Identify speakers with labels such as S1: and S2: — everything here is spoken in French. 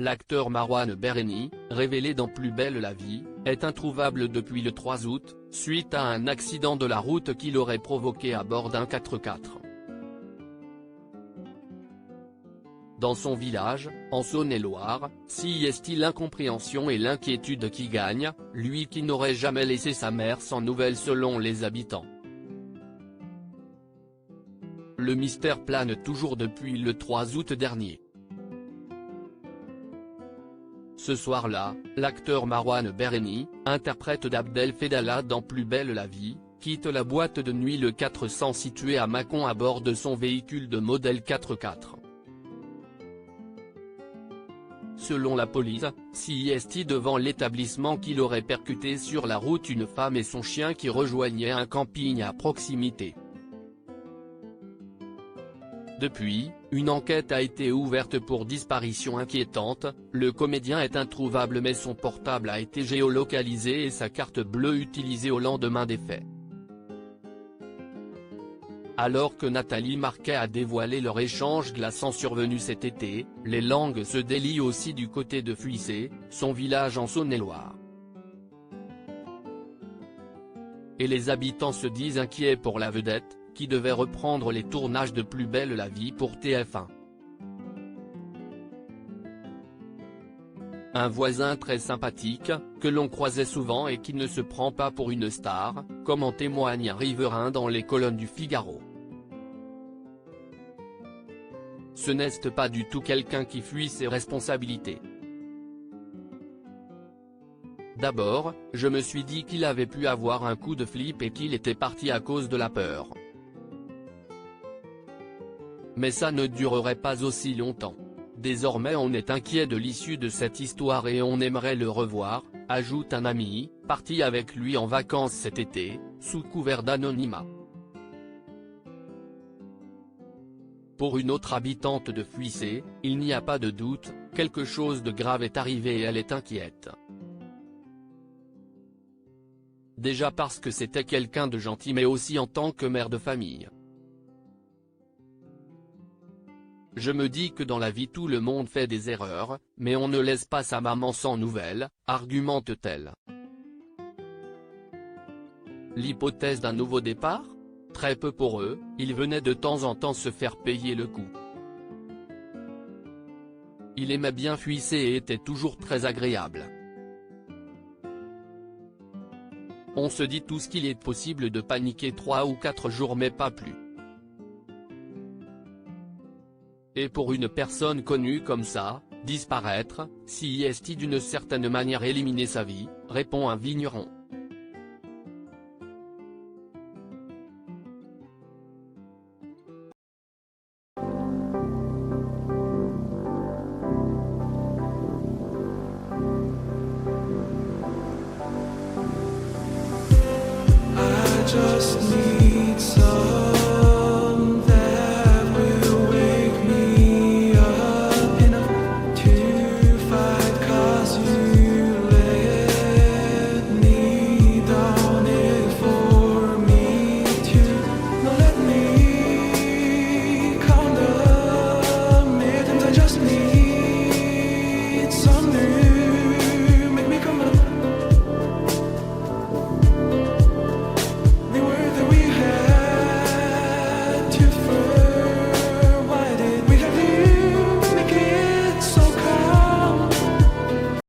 S1: L'acteur Marouane Berreni, révélé dans Plus belle la vie, est introuvable depuis le 3 août, suite à un accident de la route qu'il aurait provoqué à bord d'un 4x4. Dans son village, en Saône-et-Loire, s'y est-il l'incompréhension et l'inquiétude qui gagnent, lui qui n'aurait jamais laissé sa mère sans nouvelles selon les habitants. Le mystère plane toujours depuis le 3 août dernier. Ce soir-là, l'acteur Marouane Berreni, interprète d'Abdel Fedala dans Plus belle la vie, quitte la boîte de nuit le 400 situé à Mâcon à bord de son véhicule de modèle 4x4. Selon la police, s'y est devant l'établissement qu'il aurait percuté sur la route une femme et son chien qui rejoignaient un camping à proximité. Depuis, une enquête a été ouverte pour disparition inquiétante, le comédien est introuvable mais son portable a été géolocalisé et sa carte bleue utilisée au lendemain des faits. Alors que Nathalie Marquet a dévoilé leur échange glaçant survenu cet été, les langues se délient aussi du côté de Fuissé, son village en Saône-et-Loire. Et les habitants se disent inquiets pour la vedette, qui devait reprendre les tournages de Plus belle la vie pour TF1. Un voisin très sympathique, que l'on croisait souvent et qui ne se prend pas pour une star, comme en témoigne un riverain dans les colonnes du Figaro. Ce n'est pas du tout quelqu'un qui fuit ses responsabilités. D'abord, je me suis dit qu'il avait pu avoir un coup de flip et qu'il était parti à cause de la peur. Mais ça ne durerait pas aussi longtemps. Désormais on est inquiet de l'issue de cette histoire et on aimerait le revoir, ajoute un ami, parti avec lui en vacances cet été, sous couvert d'anonymat. Pour une autre habitante de Fuissé, il n'y a pas de doute, quelque chose de grave est arrivé et elle est inquiète. Déjà parce que c'était quelqu'un de gentil mais aussi en tant que mère de famille. Je me dis que dans la vie tout le monde fait des erreurs, mais on ne laisse pas sa maman sans nouvelles, argumente-t-elle. L'hypothèse d'un nouveau départ ? Très peu pour eux, ils venaient de temps en temps se faire payer le coup. Il aimait bien Fuissé et était toujours très agréable. On se dit tous qu'il est possible de paniquer 3 ou 4 jours mais pas plus. Et pour une personne connue comme ça, disparaître, si est d'une certaine manière éliminer sa vie, répond un vigneron.
S2: I just need